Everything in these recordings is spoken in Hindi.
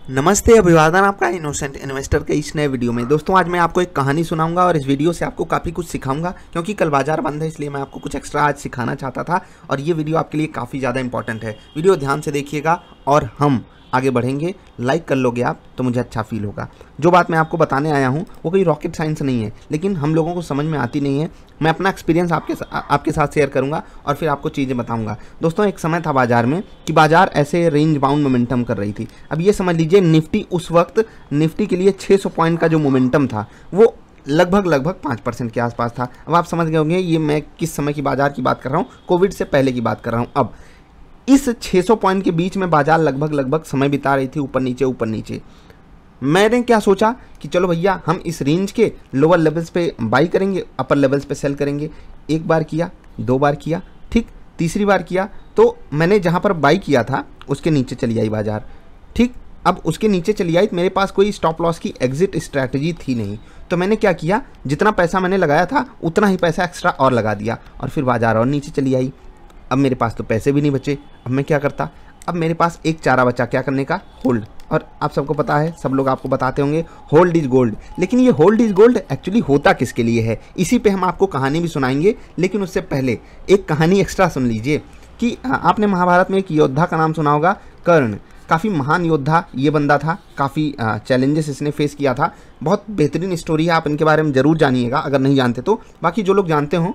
नमस्ते, अभिवादन आपका इनोसेंट इन्वेस्टर के इस नए वीडियो में। दोस्तों, आज मैं आपको एक कहानी सुनाऊंगा और इस वीडियो से आपको काफ़ी कुछ सिखाऊंगा, क्योंकि कल बाजार बंद है, इसलिए मैं आपको कुछ एक्स्ट्रा आज सिखाना चाहता था और ये वीडियो आपके लिए काफ़ी ज़्यादा इंपॉर्टेंट है। वीडियो ध्यान से देखिएगा और हम आगे बढ़ेंगे। लाइक कर लोगे आप तो मुझे अच्छा फील होगा। जो बात मैं आपको बताने आया हूँ वो कोई रॉकेट साइंस नहीं है, लेकिन हम लोगों को समझ में आती नहीं है। मैं अपना एक्सपीरियंस आपके साथ शेयर करूँगा और फिर आपको चीज़ें बताऊँगा। दोस्तों, एक समय था बाजार में कि बाजार ऐसे रेंज बाउंड मोमेंटम कर रही थी। अब ये समझ लीजिए, निफ्टी उस वक्त निफ्टी के लिए 600 पॉइंट का जो मोमेंटम था वो लगभग 5% के आसपास था। अब आप समझ गए होंगे ये मैं किस समय की बाजार की बात कर रहा हूँ, कोविड से पहले की बात कर रहा हूँ। अब इस 600 पॉइंट के बीच में बाजार लगभग समय बिता रही थी, ऊपर नीचे। मैंने क्या सोचा कि चलो भैया, हम इस रेंज के लोअर लेवल्स पे बाई करेंगे, अपर लेवल्स पे सेल करेंगे। एक बार किया, दो बार किया, ठीक, तीसरी बार किया तो मैंने जहाँ पर बाई किया था उसके नीचे चली आई बाजार। ठीक, अब उसके नीचे चली आई, मेरे पास कोई स्टॉप लॉस की एग्जिट स्ट्रैटेजी थी नहीं, तो मैंने क्या किया, जितना पैसा मैंने लगाया था उतना ही पैसा एक्स्ट्रा और लगा दिया और फिर बाजार और नीचे चली आई। अब मेरे पास तो पैसे भी नहीं बचे। अब मैं क्या करता, अब मेरे पास एक चारा बचा, क्या करने का, होल्ड। और आप सबको पता है, सब लोग आपको बताते होंगे होल्ड इज गोल्ड। लेकिन ये होल्ड इज गोल्ड एक्चुअली होता किसके लिए है, इसी पे हम आपको कहानी भी सुनाएंगे। लेकिन उससे पहले एक कहानी एक्स्ट्रा सुन लीजिए कि आपने महाभारत में एक योद्धा का नाम सुना होगा, कर्ण। काफ़ी महान योद्धा ये बंदा था, काफ़ी चैलेंजेस इसने फेस किया था। बहुत बेहतरीन स्टोरी है, आप इनके बारे में ज़रूर जानिएगा अगर नहीं जानते तो। बाकी जो लोग जानते हों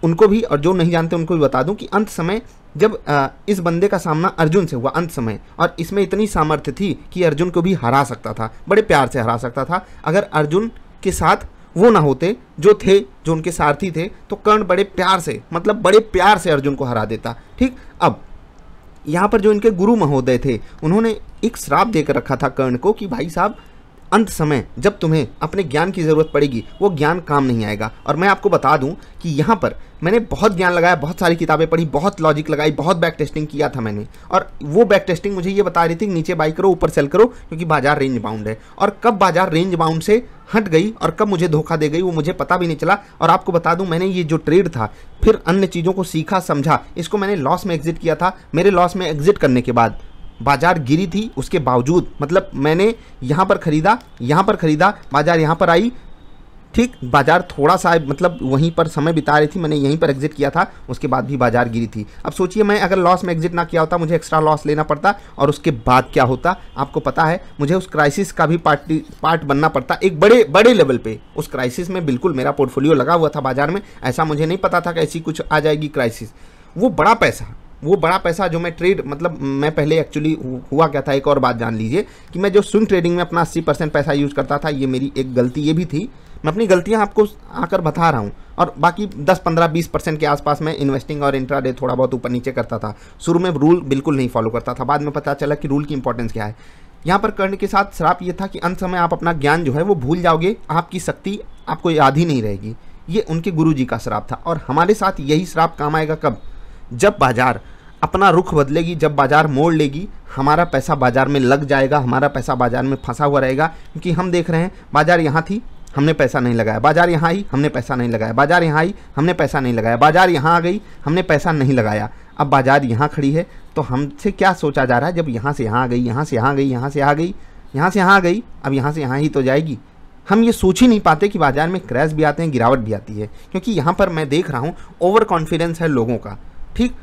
उनको भी, और जो नहीं जानते उनको भी बता दूं कि अंत समय जब इस बंदे का सामना अर्जुन से हुआ अंत समय, और इसमें इतनी सामर्थ्य थी कि अर्जुन को भी हरा सकता था, बड़े प्यार से हरा सकता था। अगर अर्जुन के साथ वो ना होते जो उनके सारथी थे, तो कर्ण बड़े प्यार से, मतलब बड़े प्यार से अर्जुन को हरा देता। ठीक, अब यहाँ पर जो इनके गुरु महोदय थे उन्होंने एक श्राप देकर रखा था कर्ण को कि भाई साहब, अंत समय जब तुम्हें अपने ज्ञान की ज़रूरत पड़ेगी वो ज्ञान काम नहीं आएगा। और मैं आपको बता दूं कि यहाँ पर मैंने बहुत ज्ञान लगाया, बहुत सारी किताबें पढ़ी, बहुत लॉजिक लगाई, बहुत बैक टेस्टिंग किया था मैंने। और वो बैक टेस्टिंग मुझे ये बता रही थी कि नीचे बाई करो, ऊपर सेल करो, क्योंकि बाजार रेंज बाउंड है। और कब बाजार रेंज बाउंड से हट गई और कब मुझे धोखा दे गई वो मुझे पता भी नहीं चला। और आपको बता दूं, मैंने ये जो ट्रेड था फिर अन्य चीज़ों को सीखा, समझा, इसको मैंने लॉस में एग्जिट किया था। मेरे लॉस में एग्जिट करने के बाद बाजार गिरी थी, उसके बावजूद, मतलब मैंने यहाँ पर खरीदा, बाजार यहाँ पर आई। ठीक, बाजार थोड़ा सा मतलब वहीं पर समय बिता रही थी, मैंने यहीं पर एग्जिट किया था, उसके बाद भी बाजार गिरी थी। अब सोचिए, मैं अगर लॉस में एग्जिट ना किया होता, मुझे एक्स्ट्रा लॉस लेना पड़ता और उसके बाद क्या होता आपको पता है। मुझे उस क्राइसिस का भी पार्ट बनना पड़ता, एक बड़े लेवल पे। उस क्राइसिस में बिल्कुल मेरा पोर्टफोलियो लगा हुआ था बाजार में, ऐसा मुझे नहीं पता था कि ऐसी कुछ आ जाएगी क्राइसिस। वो बड़ा पैसा जो मैं ट्रेड, मतलब मैं पहले एक्चुअली हुआ क्या था, एक और बात जान लीजिए कि मैं जो स्विंग ट्रेडिंग में अपना 80% पैसा यूज़ करता था, ये मेरी एक गलती ये भी थी। मैं अपनी गलतियां आपको आकर बता रहा हूँ। और बाकी 10, 15, 20% के आसपास मैं इन्वेस्टिंग और इंट्राडे थोड़ा बहुत ऊपर नीचे करता था। शुरू में रूल बिल्कुल नहीं फॉलो करता था, बाद में पता चला कि रूल की इंपॉर्टेंस क्या है। यहाँ पर कर्ण के साथ श्राप ये था कि अंत समय आप अपना ज्ञान जो है वो भूल जाओगे, आपकी शक्ति आपको याद ही नहीं रहेगी। ये उनके गुरु जी का श्राप था। और हमारे साथ यही श्राप काम आएगा कब, जब बाजार अपना रुख बदलेगी, जब बाजार मोड़ लेगी, हमारा पैसा बाजार में लग जाएगा, हमारा पैसा बाजार में फंसा हुआ रहेगा। क्योंकि हम देख रहे हैं, बाजार यहाँ थी, हमने पैसा नहीं लगाया, बाजार यहाँ आई, हमने पैसा नहीं लगाया, बाजार यहाँ आई, हमने पैसा नहीं लगाया, बाजार यहाँ आ गई, हमने पैसा नहीं लगाया। अब बाजार यहाँ खड़ी है, तो हमसे क्या सोचा जा रहा है, जब यहाँ से यहाँ आ गई, यहाँ से यहाँ गई, यहाँ से यहाँ गई, यहाँ से यहाँ आ गई, अब यहाँ से यहाँ ही तो जाएगी। हम ये सोच ही नहीं पाते कि बाजार में क्रैश भी आते हैं, गिरावट भी आती है। क्योंकि यहाँ पर मैं देख रहा हूँ ओवर कॉन्फिडेंस है लोगों का। ठीक,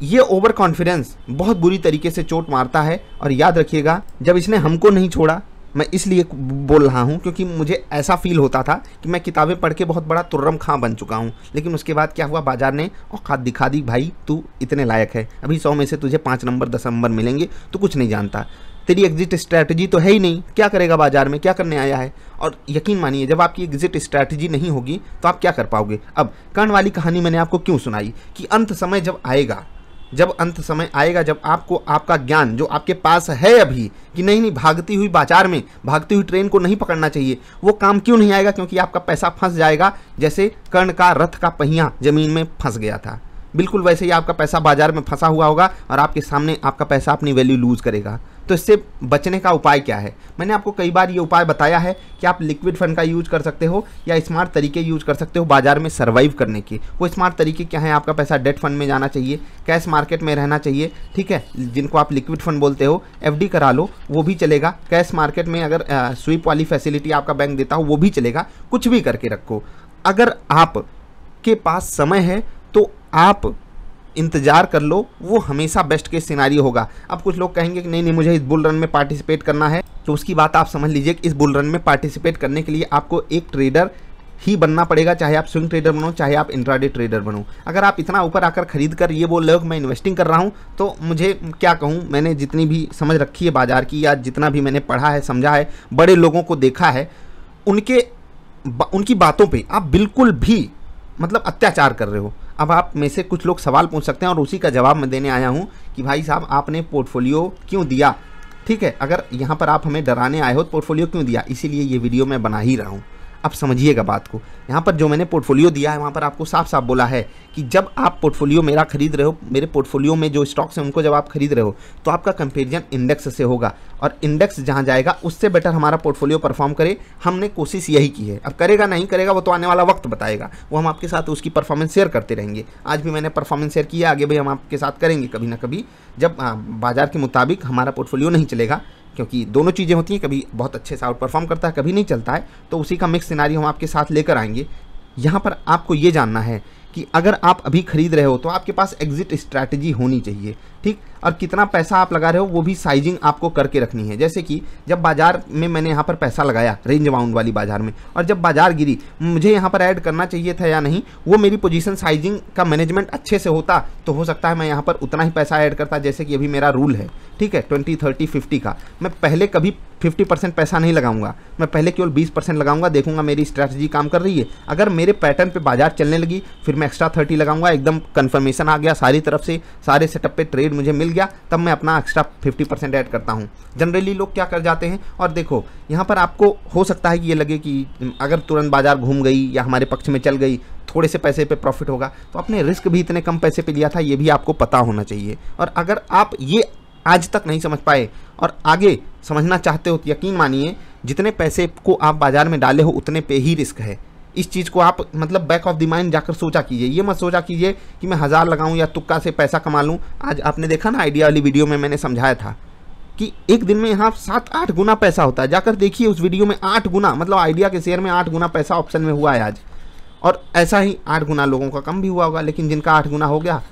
ये ओवर कॉन्फिडेंस बहुत बुरी तरीके से चोट मारता है। और याद रखिएगा, जब इसने हमको नहीं छोड़ा, मैं इसलिए बोल रहा हूँ क्योंकि मुझे ऐसा फील होता था कि मैं किताबें पढ़ के बहुत बड़ा तुर्रम खां बन चुका हूँ। लेकिन उसके बाद क्या हुआ, बाजार ने औकात दिखा दी, भाई तू इतने लायक है, अभी 100 में से तुझे 5 नंबर 10 नंबर मिलेंगे, तो कुछ नहीं जानता, तेरी एग्जिट स्ट्रैटेजी तो है ही नहीं, क्या करेगा बाजार में, क्या करने आया है। और यकीन मानिए, जब आपकी एग्जिट स्ट्रैटेजी नहीं होगी तो आप क्या कर पाओगे। अब कर्ण वाली कहानी मैंने आपको क्यों सुनाई कि अंत समय जब आएगा, जब आपको आपका ज्ञान जो आपके पास है अभी कि नहीं भागती हुई बाजार में भागती हुई ट्रेन को नहीं पकड़ना चाहिए, वो काम क्यों नहीं आएगा, क्योंकि आपका पैसा फंस जाएगा। जैसे कर्ण का रथ का पहिया जमीन में फंस गया था, बिल्कुल वैसे ही आपका पैसा बाजार में फंसा हुआ होगा और आपके सामने आपका पैसा अपनी वैल्यू लूज करेगा। तो इससे बचने का उपाय क्या है? मैंने आपको कई बार ये उपाय बताया है कि आप लिक्विड फंड का यूज कर सकते हो या स्मार्ट तरीके यूज कर सकते हो बाजार में सर्वाइव करने के। वो स्मार्ट तरीके क्या हैं? आपका पैसा डेट फंड में जाना चाहिए, कैश मार्केट में रहना चाहिए, ठीक है, जिनको आप लिक्विड फंड बोलते हो, एफडी करा लो वो भी चलेगा, कैश मार्केट में अगर स्वीप वाली फैसिलिटी आपका बैंक देता हो वो भी चलेगा, कुछ भी करके रखो। अगर आप के पास समय है तो आप इंतजार कर लो, वो हमेशा बेस्ट केस सिनारियो होगा। अब कुछ लोग कहेंगे कि नहीं मुझे इस बुल रन में पार्टिसिपेट करना है, तो उसकी बात आप समझ लीजिए कि इस बुल रन में पार्टिसिपेट करने के लिए आपको एक ट्रेडर ही बनना पड़ेगा, चाहे आप स्विंग ट्रेडर बनो चाहे आप इंट्राडे ट्रेडर बनो। अगर आप इतना ऊपर आकर खरीद कर ये बोल रहे हो कि मैं इन्वेस्टिंग कर रहा हूँ, तो मुझे क्या कहूँ, मैंने जितनी भी समझ रखी है बाजार की या जितना भी मैंने पढ़ा है, समझा है, बड़े लोगों को देखा है, उनकी बातों पे आप बिल्कुल भी मतलब अत्याचार कर रहे हो। अब आप में से कुछ लोग सवाल पूछ सकते हैं और उसी का जवाब मैं देने आया हूं कि भाई साहब आपने पोर्टफोलियो क्यों दिया, ठीक है। अगर यहाँ पर आप हमें डराने आए हो तो पोर्टफोलियो क्यों दिया, इसीलिए ये वीडियो मैं बना ही रहा हूँ। अब समझिएगा बात को। यहाँ पर जो मैंने पोर्टफोलियो दिया है वहाँ पर आपको साफ साफ बोला है कि जब आप पोर्टफोलियो मेरा खरीद रहे हो, मेरे पोर्टफोलियो में जो स्टॉक्स हैं उनको जब आप खरीद रहे हो तो आपका कंपेरिजन इंडेक्स से होगा, और इंडेक्स जहाँ जाएगा उससे बेटर हमारा पोर्टफोलियो परफॉर्म करे। हमने कोशिश यही की है। अब करेगा नहीं करेगा वो तो आने वाला वक्त बताएगा, वो हम आपके साथ उसकी परफॉर्मेंस शेयर करते रहेंगे। आज भी मैंने परफॉर्मेंस शेयर किया, आगे भी हम आपके साथ करेंगे कभी ना कभी, जब बाजार के मुताबिक हमारा पोर्टफोलियो नहीं चलेगा, क्योंकि दोनों चीज़ें होती हैं, कभी बहुत अच्छे से आउट परफॉर्म करता है, कभी नहीं चलता है, तो उसी का मिक्स सिनारियो हम आपके साथ लेकर आएंगे। यहाँ पर आपको ये जानना है कि अगर आप अभी खरीद रहे हो तो आपके पास एग्जिट स्ट्रैटेजी होनी चाहिए, ठीक, और कितना पैसा आप लगा रहे हो वो भी साइजिंग आपको करके रखनी है। जैसे कि जब बाजार में मैंने यहाँ पर पैसा लगाया रेंज बाउंड वाली बाजार में, और जब बाजार गिरी मुझे यहाँ पर ऐड करना चाहिए था या नहीं, वो मेरी पोजीशन साइजिंग का मैनेजमेंट अच्छे से होता तो हो सकता है मैं यहाँ पर उतना ही पैसा ऐड करता, जैसे कि अभी मेरा रूल है, ठीक है, 20 30 50 का। मैं पहले कभी 50% पैसा नहीं लगाऊंगा, मैं पहले केवल 20% लगाऊंगा, देखूंगा मेरी स्ट्रैटेजी काम कर रही है। अगर मेरे पैटर्न पे बाजार चलने लगी फिर मैं एक्स्ट्रा 30 लगाऊंगा, एकदम कंफर्मेशन आ गया सारी तरफ से, सारे सेटअप पे ट्रेड मुझे मिल गया, तब मैं अपना एक्स्ट्रा 50% ऐड करता हूं। जनरली लोग क्या कर जाते हैं, और देखो यहाँ पर आपको हो सकता है कि ये लगे कि अगर तुरंत बाजार घूम गई या हमारे पक्ष में चल गई थोड़े से पैसे पे प्रॉफिट होगा, तो आपने रिस्क भी इतने कम पैसे पे लिया था, ये भी आपको पता होना चाहिए। और अगर आप ये आज तक नहीं समझ पाए और आगे समझना चाहते हो तो यकीन मानिए जितने पैसे को आप बाजार में डाले हो उतने पे ही रिस्क है। इस चीज़ को आप मतलब बैक ऑफ द माइंड जाकर सोचा कीजिए। ये मत सोचा कीजिए कि मैं 1000 लगाऊं या तुक्का से पैसा कमा लूं। आज आपने देखा ना आइडिया वाली वीडियो में मैंने समझाया था कि एक दिन में यहाँ 7-8 गुना पैसा होता है। जाकर देखिए उस वीडियो में 8 गुना, मतलब आइडिया के शेयर में 8 गुना पैसा ऑप्शन में हुआ है आज, और ऐसा ही 8 गुना लोगों का कम भी हुआ होगा। लेकिन जिनका 8 गुना हो गया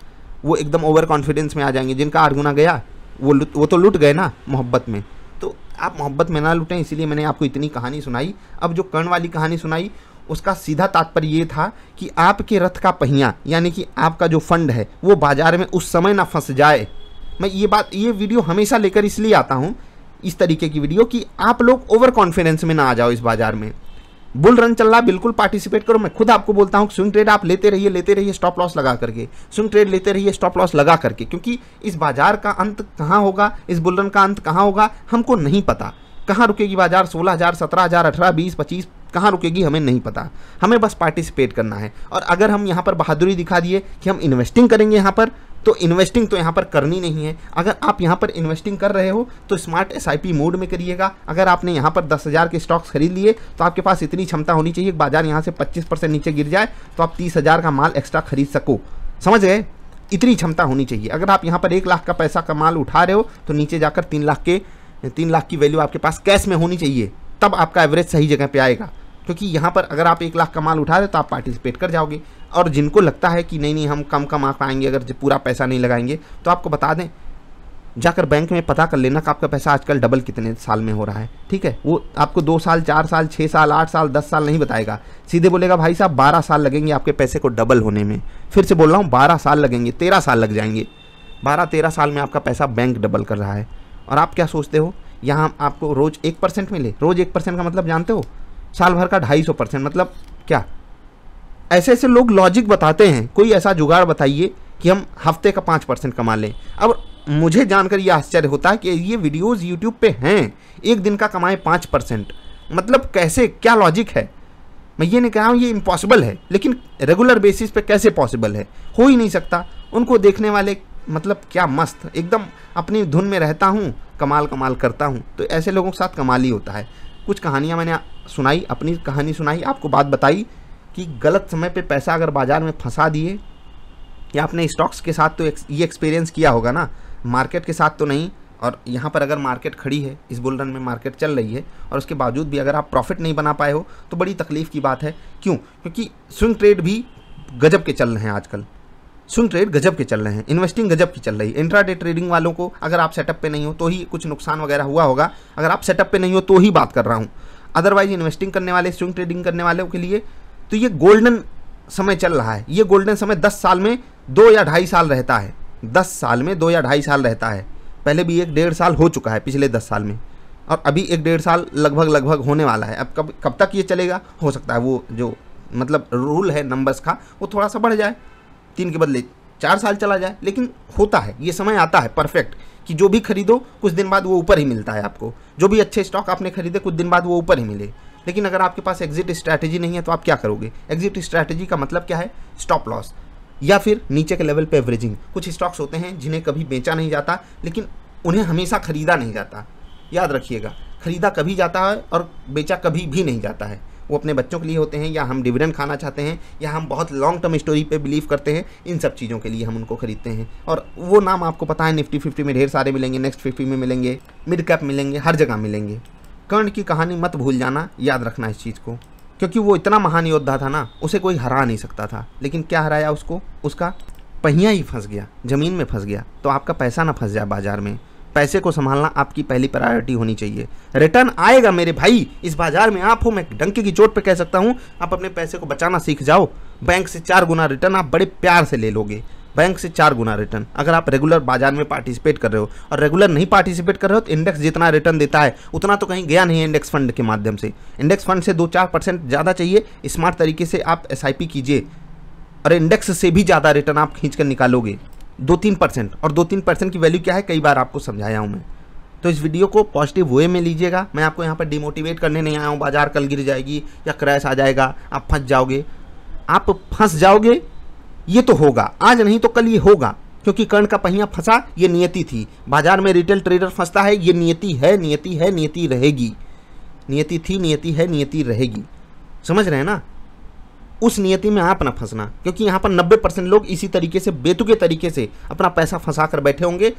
वो एकदम ओवर कॉन्फिडेंस में आ जाएंगे, जिनका 8 गुना गया वो तो लुट गए ना मोहब्बत में। तो आप मोहब्बत में ना लुटें, इसीलिए मैंने आपको इतनी कहानी सुनाई। अब जो कर्ण वाली कहानी सुनाई उसका सीधा तात्पर्य ये था कि आपके रथ का पहिया यानी कि आपका जो फंड है वो बाजार में उस समय ना फंस जाए। मैं ये वीडियो हमेशा लेकर इसलिए आता हूँ, इस तरीके की वीडियो, कि आप लोग ओवर कॉन्फिडेंस में ना आ जाओ। इस बाजार में बुल रन चल रहा, बिल्कुल पार्टिसिपेट करो। मैं खुद आपको बोलता हूँ स्विंग ट्रेड आप लेते रहिए स्टॉप लॉस लगा करके, स्विंग ट्रेड लेते रहिए स्टॉप लॉस लगा करके, क्योंकि इस बाजार का अंत कहाँ होगा, इस बुल रन का अंत कहाँ होगा हमको नहीं पता। कहाँ रुकेगी बाजार, 16,000, 17,000, 18, 20, 25 कहाँ रुकेगी हमें नहीं पता। हमें बस पार्टिसिपेट करना है। और अगर हम यहाँ पर बहादुरी दिखा दिए कि हम इन्वेस्टिंग करेंगे यहाँ पर, तो इन्वेस्टिंग तो यहाँ पर करनी नहीं है। अगर आप यहाँ पर इन्वेस्टिंग कर रहे हो तो स्मार्ट SIP मोड में करिएगा। अगर आपने यहाँ पर 10,000 के स्टॉक्स खरीद लिए तो आपके पास इतनी क्षमता होनी चाहिए कि बाजार यहाँ से 25% नीचे गिर जाए तो आप 30,000 का माल एक्स्ट्रा खरीद सको। समझ गए? इतनी क्षमता होनी चाहिए। अगर आप यहाँ पर 1 लाख का पैसा का माल उठा रहे हो तो नीचे जाकर 3 लाख की वैल्यू आपके पास कैश में होनी चाहिए, तब आपका एवरेज सही जगह पे आएगा। क्योंकि यहाँ पर अगर आप 1 लाख का माल उठा रहे हो तो आप पार्टिसिपेट कर जाओगे। और जिनको लगता है कि नहीं हम कम आ पाएंगे अगर पूरा पैसा नहीं लगाएंगे, तो आपको बता दें जाकर बैंक में पता कर लेना कि आपका पैसा आजकल डबल कितने साल में हो रहा है, ठीक है। वो आपको 2 साल, 4 साल, 6 साल, 8 साल, 10 साल नहीं बताएगा, सीधे बोलेगा भाई साहब 12 साल लगेंगे आपके पैसे को डबल होने में। फिर से बोल रहा हूँ 12 साल लगेंगे, 13 साल लग जाएंगे। 12-13 साल में आपका पैसा बैंक डबल कर रहा है। और आप क्या सोचते हो यहाँ आपको रोज 1% मिले? रोज 1% का मतलब जानते हो? साल भर का 250%। मतलब क्या? ऐसे ऐसे लोग लॉजिक बताते हैं। कोई ऐसा जुगाड़ बताइए कि हम हफ्ते का 5% कमा लें। अब मुझे जानकर ये आश्चर्य होता है कि ये वीडियोस यूट्यूब पे हैं, एक दिन का कमाए 5%। मतलब कैसे, क्या लॉजिक है? मैं ये नहीं कह रहा हूँ ये इम्पॉसिबल है, लेकिन रेगुलर बेसिस पे कैसे पॉसिबल है? हो ही नहीं सकता। उनको देखने वाले मतलब क्या मस्त, एकदम अपनी धुन में रहता हूँ, कमाल कमाल करता हूँ। तो ऐसे लोगों के साथ कमाल ही होता है। कुछ कहानियाँ मैंने सुनाई, अपनी कहानी सुनाई, आपको बात बताई कि गलत समय पे पैसा अगर बाज़ार में फंसा दिए, या आपने स्टॉक्स के साथ तो ये एक्सपीरियंस किया होगा ना, मार्केट के साथ तो नहीं। और यहाँ पर अगर मार्केट खड़ी है, इस बुल रन में मार्केट चल रही है, और उसके बावजूद भी अगर आप प्रॉफिट नहीं बना पाए हो तो बड़ी तकलीफ़ की बात है। क्यों? क्योंकि स्विंग ट्रेड भी गजब के चल रहे हैं आजकल, स्विंग ट्रेड गजब के चल रहे हैं, इन्वेस्टिंग गजब की चल रही है। इंट्राडे ट्रेडिंग वालों को अगर आप सेटअप पे नहीं हो तो ही कुछ नुकसान वगैरह हुआ होगा, अगर आप सेटअप पे नहीं हो तो ही बात कर रहा हूँ। अदरवाइज इन्वेस्टिंग करने वाले, स्विंग ट्रेडिंग करने वालों के लिए तो ये गोल्डन समय चल रहा है। ये गोल्डन समय 10 साल में 2 या 2.5 साल रहता है, 10 साल में 2 या 2.5 साल रहता है। पहले भी 1-1.5 साल हो चुका है पिछले 10 साल में, और अभी 1-1.5 साल लगभग होने वाला है। अब कब तक ये चलेगा, हो सकता है वो जो मतलब रूल है नंबर्स का वो थोड़ा सा बढ़ जाए, 3 के बदले 4 साल चला जाए, लेकिन होता है, ये समय आता है परफेक्ट कि जो भी खरीदो कुछ दिन बाद वो ऊपर ही मिलता है आपको। जो भी अच्छे स्टॉक आपने खरीदे कुछ दिन बाद वो ऊपर ही मिले। लेकिन अगर आपके पास एग्जिट स्ट्रैटेजी नहीं है तो आप क्या करोगे? एग्जिट स्ट्रैटेजी का मतलब क्या है? स्टॉप लॉस, या फिर नीचे के लेवल पे एवरेजिंग। कुछ स्टॉक्स होते हैं जिन्हें कभी बेचा नहीं जाता, लेकिन उन्हें हमेशा खरीदा नहीं जाता। याद रखिएगा, खरीदा कभी जाता है और बेचा कभी भी नहीं जाता है। वो अपने बच्चों के लिए होते हैं, या हम डिविडेंड खाना चाहते हैं, या हम बहुत लॉन्ग टर्म स्टोरी पे बिलीव करते हैं, इन सब चीज़ों के लिए हम उनको खरीदते हैं। और वो नाम आपको पता है, निफ्टी 50 में ढेर सारे मिलेंगे, नेक्स्ट 50 में मिलेंगे, मिड कैप मिलेंगे, हर जगह मिलेंगे। कर्ण की कहानी मत भूल जाना, याद रखना इस चीज़ को, क्योंकि वो इतना महान योद्धा था ना, उसे कोई हरा नहीं सकता था। लेकिन क्या हराया उसको? उसका पहिया ही फंस गया, ज़मीन में फंस गया। तो आपका पैसा ना फंस जाए बाजार में। पैसे को संभालना आपकी पहली प्रायोरिटी होनी चाहिए। रिटर्न आएगा मेरे भाई, इस बाजार में आप हो, मैं डंके की चोट पे कह सकता हूँ, आप अपने पैसे को बचाना सीख जाओ। बैंक से 4 गुना रिटर्न आप बड़े प्यार से ले लोगे, बैंक से 4 गुना रिटर्न। अगर आप रेगुलर बाजार में पार्टिसिपेट कर रहे हो, और रेगुलर नहीं पार्टिसिपेट कर रहे हो तो इंडेक्स जितना रिटर्न देता है उतना तो कहीं गया नहीं है इंडेक्स फंड के माध्यम से। इंडेक्स फंड से 2-4% ज़्यादा चाहिए। स्मार्ट तरीके से आप SIP कीजिए, और इंडेक्स से भी ज़्यादा रिटर्न आप खींच कर निकालोगे, 2-3%। और 2-3% की वैल्यू क्या है, कई बार आपको समझाया हूँ मैं। तो इस वीडियो को पॉजिटिव वे में लीजिएगा। मैं आपको यहाँ पर डिमोटिवेट करने नहीं आया हूँ, बाजार कल गिर जाएगी या क्रैश आ जाएगा, आप फंस जाओगे। आप फंस जाओगे, ये तो होगा, आज नहीं तो कल ये होगा, क्योंकि कर्ण का पहिया फंसा, ये नियति थी। बाजार में रिटेल ट्रेडर फंसता है, ये नियति है, नियति है, नियति रहेगी। नियति थी, नियति है, नियति रहेगी। समझ रहे हैं ना? उस नियति में आप ना फंसना, क्योंकि यहाँ पर 90% लोग इसी तरीके से बेतुके तरीके से अपना पैसा फंसा कर बैठे होंगे।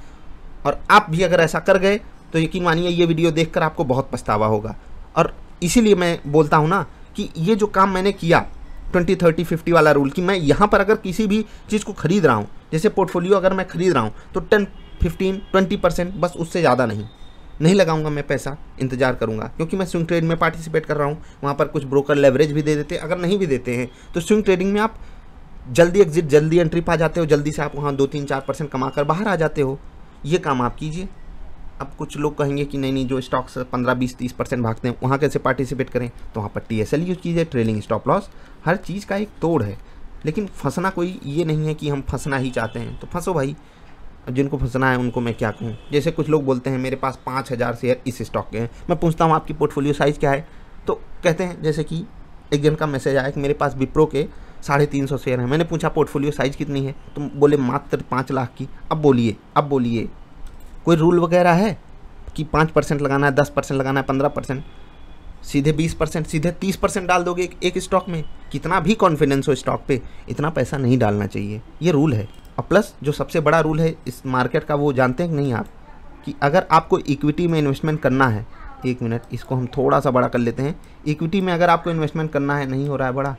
और आप भी अगर ऐसा कर गए तो यकीन मानिए ये वीडियो देखकर आपको बहुत पछतावा होगा। और इसीलिए मैं बोलता हूँ ना कि ये जो काम मैंने किया 20-30-50 वाला रूल, कि मैं यहाँ पर अगर किसी भी चीज़ को खरीद रहा हूँ, जैसे पोर्टफोलियो अगर मैं खरीद रहा हूँ तो 10-15-20%, बस उससे ज़्यादा नहीं लगाऊंगा मैं पैसा, इंतजार करूंगा। क्योंकि मैं स्विंग ट्रेड में पार्टिसिपेट कर रहा हूं, वहां पर कुछ ब्रोकर लेवरेज भी दे देते हैं। अगर नहीं भी देते हैं तो स्विंग ट्रेडिंग में आप जल्दी एग्जिट, जल्दी एंट्री पा जाते हो, जल्दी से आप वहां 2-3-4% कमा कर बाहर आ जाते हो। ये काम आप कीजिए। अब कुछ लोग कहेंगे कि नहीं, जो स्टॉक्स 15-20-30% भागते हैं वहाँ कैसे पार्टिसिपेट करें, तो वहाँ पर TSL यूज़ कीजिए, ट्रेलिंग स्टॉप लॉस। हर चीज़ का एक तोड़ है, लेकिन फंसना कोई ये नहीं है कि हम फंसना ही चाहते हैं तो फंसो भाई। जिनको फंसना है उनको मैं क्या कहूँ। जैसे कुछ लोग बोलते हैं मेरे पास 5000 शेयर इस स्टॉक के हैं, मैं पूछता हूँ आपकी पोर्टफोलियो साइज़ क्या है, तो कहते हैं, जैसे कि एक जन का मैसेज आया कि मेरे पास विप्रो के 350 शेयर हैं। मैंने पूछा पोर्टफोलियो साइज़ कितनी है, तो बोले मात्र 5 लाख की। अब बोलिए कोई रूल वगैरह है कि 5% लगाना है, 10% लगाना है, 15%, सीधे 20%, सीधे 30% डाल दोगे एक स्टॉक में? कितना भी कॉन्फिडेंस हो स्टॉक पे, इतना पैसा नहीं डालना चाहिए, ये रूल है। और प्लस जो सबसे बड़ा रूल है इस मार्केट का, वो जानते हैं कि नहीं आप, कि अगर आपको इक्विटी में इन्वेस्टमेंट करना है, 1 मिनट इसको हम थोड़ा सा बड़ा कर लेते हैं। इक्विटी में अगर आपको इन्वेस्टमेंट करना है, नहीं हो रहा है बड़ा,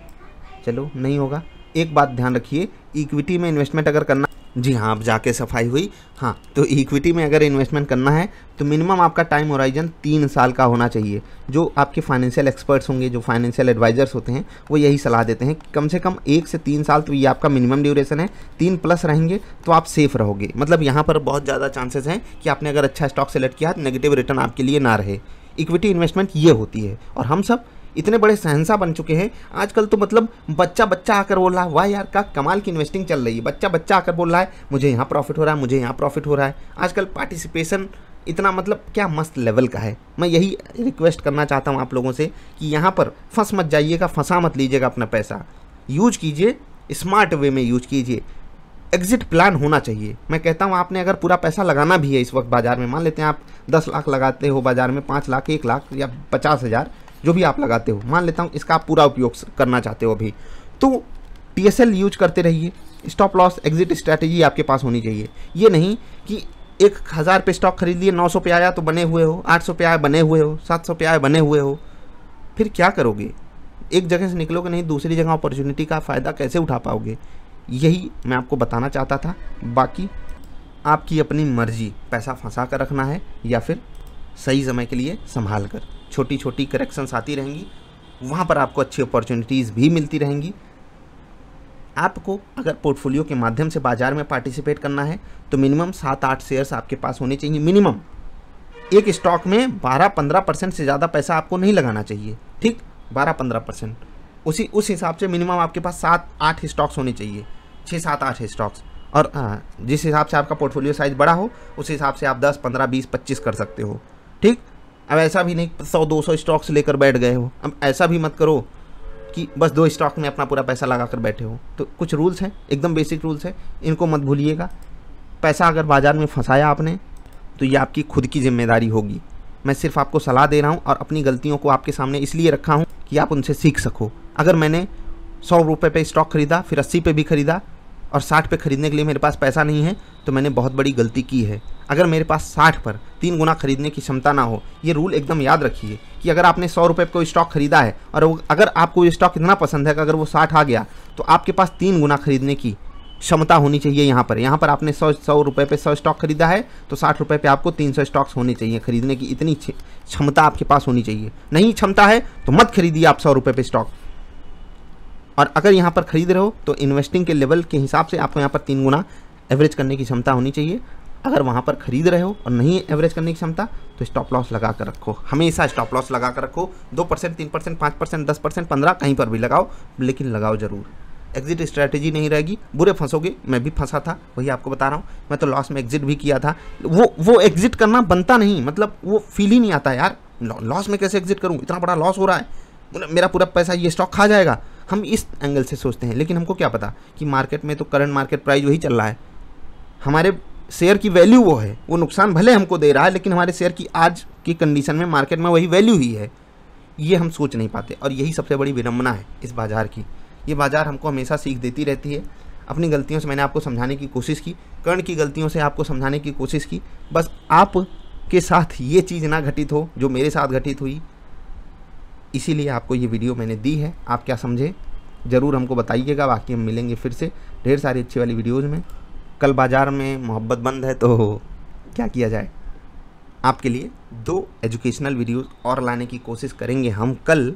चलो नहीं होगा, एक बात ध्यान रखिए, इक्विटी में इन्वेस्टमेंट अगर करना, जी हाँ अब जाके सफाई हुई, हाँ, तो इक्विटी में अगर इन्वेस्टमेंट करना है तो मिनिमम आपका टाइम होराइजन 3 साल का होना चाहिए। जो आपके फाइनेंशियल एक्सपर्ट्स होंगे, जो फाइनेंशियल एडवाइजर्स होते हैं, वो यही सलाह देते हैं कि कम से कम 1 से 3 साल तो ये आपका मिनिमम ड्यूरेशन है। 3+ रहेंगे तो आप सेफ रहोगे। मतलब यहाँ पर बहुत ज़्यादा चांसेस हैं कि आपने अगर अच्छा स्टॉक सेलेक्ट किया तो नेगेटिव रिटर्न आपके लिए ना रहे। इक्विटी इन्वेस्टमेंट ये होती है। और हम सब इतने बड़े शहंशाह बन चुके हैं आजकल, तो मतलब बच्चा आकर बोल रहा है, वाह यार क्या कमाल की इन्वेस्टिंग चल रही है। बच्चा आकर बोल रहा है मुझे यहाँ प्रॉफिट हो रहा है, मुझे यहाँ प्रॉफिट हो रहा है। आजकल पार्टिसिपेशन इतना मतलब क्या मस्त लेवल का है। मैं यही रिक्वेस्ट करना चाहता हूँ आप लोगों से कि यहाँ पर फंस मत जाइएगा, फंसा मत लीजिएगा अपना पैसा। यूज कीजिए, स्मार्ट वे में यूज कीजिए। एग्जिट प्लान होना चाहिए। मैं कहता हूँ आपने अगर पूरा पैसा लगाना भी है इस वक्त बाजार में, मान लेते हैं आप 10 लाख लगाते हो बाजार में, 5 लाख, 1 लाख या 50,000 जो भी आप लगाते हो, मान लेता हूँ इसका आप पूरा उपयोग करना चाहते हो अभी, तो TSL यूज करते रहिए। स्टॉप लॉस एग्जिट स्ट्रैटेजी आपके पास होनी चाहिए। ये नहीं कि 1000 पे स्टॉक खरीद लिए, 900 पे आया तो बने हुए हो, 800 पे आया बने हुए हो, 700 पे आया बने हुए हो, फिर क्या करोगे? एक जगह से निकलोगे नहीं, दूसरी जगह अपॉर्चुनिटी का फ़ायदा कैसे उठा पाओगे? यही मैं आपको बताना चाहता था। बाकी आपकी अपनी मर्जी, पैसा फंसा कर रखना है या फिर सही समय के लिए संभाल कर। छोटी छोटी करेक्शंस आती रहेंगी, वहाँ पर आपको अच्छी अपॉर्चुनिटीज़ भी मिलती रहेंगी। आपको अगर पोर्टफोलियो के माध्यम से बाजार में पार्टिसिपेट करना है तो मिनिमम 7-8 शेयर्स आपके पास होने चाहिए मिनिमम। एक स्टॉक में 12-15% से ज़्यादा पैसा आपको नहीं लगाना चाहिए, ठीक, 12-15%। उस हिसाब से मिनिमम आपके पास 7-8 स्टॉक्स होने चाहिए, 6-7-8 स्टॉक्स। और जिस हिसाब से आपका पोर्टफोलियो साइज़ बड़ा हो उस हिसाब से आप 10, 15, 20, 25 कर सकते हो, ठीक। अब ऐसा भी नहीं 100-200 स्टॉक्स लेकर बैठ गए हो। अब ऐसा भी मत करो कि बस 2 स्टॉक में अपना पूरा पैसा लगा कर बैठे हो। तो कुछ रूल्स हैं, एकदम बेसिक रूल्स हैं, इनको मत भूलिएगा। पैसा अगर बाजार में फंसाया आपने तो ये आपकी खुद की जिम्मेदारी होगी। मैं सिर्फ आपको सलाह दे रहा हूँ और अपनी गलतियों को आपके सामने इसलिए रखा हूँ कि आप उनसे सीख सको। अगर मैंने 100 रुपये पे स्टॉक खरीदा, फिर 80 पे भी खरीदा और 60 पे खरीदने के लिए मेरे पास पैसा नहीं है, तो मैंने बहुत बड़ी गलती की है। अगर मेरे पास 60 पर 3 गुना खरीदने की क्षमता ना हो, ये रूल एकदम याद रखिए कि अगर आपने 100 रुपये पे कोई स्टॉक खरीदा है और अगर आपको ये स्टॉक इतना पसंद है कि अगर वो 60 आ गया तो आपके पास 3 गुना खरीदने की क्षमता होनी चाहिए। यहाँ पर आपने 100 रुपये पे 100 स्टॉक खरीदा है तो 60 रुपये पे आपको 300 स्टॉक्स होने चाहिए खरीदने की, इतनी क्षमता आपके पास होनी चाहिए। नहीं क्षमता है तो मत खरीदिए आप 100 रुपये पे स्टॉक। और अगर यहाँ पर खरीद रहे हो तो इन्वेस्टिंग के लेवल के हिसाब से आपको यहाँ पर 3 गुना एवरेज करने की क्षमता होनी चाहिए। अगर वहाँ पर खरीद रहे हो और नहीं एवरेज करने की क्षमता तो स्टॉप लॉस लगा कर रखो, हमेशा स्टॉप लॉस लगा कर रखो। 2%, 3%, 5%, 10%, 15% कहीं पर भी लगाओ, लेकिन लगाओ ज़रूर। एग्जिट स्ट्रैटेजी नहीं रहेगी, बुरे फंसोगे। मैं भी फंसा था, वही आपको बता रहा हूँ। मैं तो लॉस में एग्जिट भी किया था। वो एग्जिट करना बनता नहीं, मतलब वो फील ही नहीं आता यार, लॉस में कैसे एग्जिट करूँ, इतना बड़ा लॉस हो रहा है, मेरा पूरा पैसा ये स्टॉक खा जाएगा। हम इस एंगल से सोचते हैं, लेकिन हमको क्या पता कि मार्केट में तो करंट मार्केट प्राइस वही चल रहा है। हमारे शेयर की वैल्यू वो है, वो नुकसान भले हमको दे रहा है लेकिन हमारे शेयर की आज की कंडीशन में मार्केट में वही वैल्यू ही है। ये हम सोच नहीं पाते और यही सबसे बड़ी विडंबना है इस बाज़ार की। ये बाज़ार हमको हमेशा सीख देती रहती है। अपनी गलतियों से मैंने आपको समझाने की कोशिश की, कर्ण की गलतियों से आपको समझाने की कोशिश की। बस आपके साथ ये चीज़ ना घटित हो जो मेरे साथ घटित हुई, इसीलिए आपको ये वीडियो मैंने दी है। आप क्या समझे ज़रूर हमको बताइएगा। बाकी हम मिलेंगे फिर से ढेर सारी अच्छी वाली वीडियोज़ में। कल बाज़ार में मोहब्बत बंद है तो क्या किया जाए, आपके लिए 2 एजुकेशनल वीडियोज़ और लाने की कोशिश करेंगे हम कल।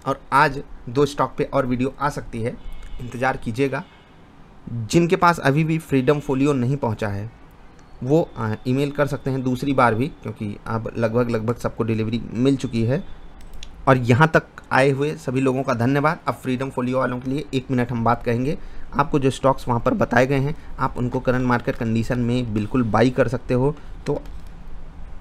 और आज 2 स्टॉक पे और वीडियो आ सकती है, इंतज़ार कीजिएगा। जिनके पास अभी भी फ्रीडम फोलियो नहीं पहुंचा है वो ईमेल कर सकते हैं दूसरी बार भी, क्योंकि अब लगभग सबको डिलीवरी मिल चुकी है। और यहाँ तक आए हुए सभी लोगों का धन्यवाद। अब फ्रीडम फोलियो वालों के लिए 1 मिनट हम बात कहेंगे। आपको जो स्टॉक्स वहाँ पर बताए गए हैं आप उनको करंट मार्केट कंडीशन में बिल्कुल बाई कर सकते हो। तो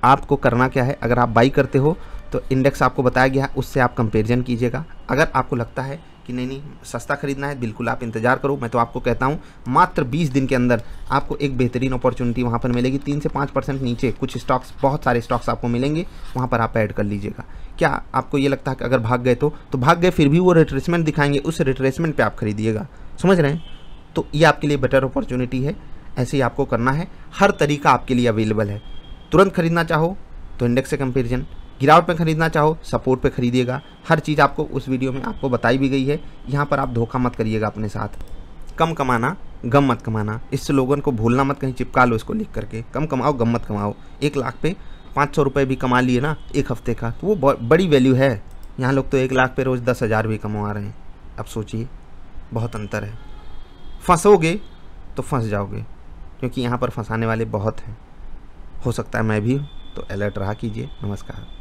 आपको करना क्या है, अगर आप बाई करते हो तो इंडेक्स आपको बताया गया है, उससे आप कंपेरिजन कीजिएगा। अगर आपको लगता है कि नहीं सस्ता खरीदना है, बिल्कुल आप इंतज़ार करो। मैं तो आपको कहता हूँ मात्र 20 दिन के अंदर आपको एक बेहतरीन अपॉर्चुनिटी वहाँ पर मिलेगी। 3 से 5% नीचे कुछ स्टॉक्स, बहुत सारे स्टॉक्स आपको मिलेंगे, वहाँ पर आप ऐड कर लीजिएगा। क्या आपको ये लगता है कि अगर भाग गए तो भाग गए, फिर भी वो रिट्रेसमेंट दिखाएंगे, उस रिट्रेसमेंट पे आप खरीदिएगा, समझ रहे हैं? तो ये आपके लिए बेटर अपॉर्चुनिटी है। ऐसे ही आपको करना है, हर तरीका आपके लिए अवेलेबल है। तुरंत खरीदना चाहो तो इंडेक्स से कंपेरिजन, गिरावट पे खरीदना चाहो सपोर्ट पे खरीदिएगा। हर चीज़ आपको उस वीडियो में आपको बताई भी गई है। यहाँ पर आप धोखा मत करिएगा अपने साथ। कम कमाना गम मत कमाना, इस स्लोगन को भूलना मत, कहीं चिपका लो इसको लिख करके। कम कमाओ गम मत कमाओ। 1 लाख पे 500 रुपये भी कमा लिए ना एक हफ्ते का, तो वो बड़ी वैल्यू है। यहाँ लोग तो 1 लाख पे रोज़ 10,000 भी कमा रहे हैं। अब सोचिए, बहुत अंतर है। फंसोगे तो फंस जाओगे, क्योंकि यहाँ पर फंसाने वाले बहुत हैं। हो सकता है मैं भी, तो अलर्ट रहा कीजिए। नमस्कार।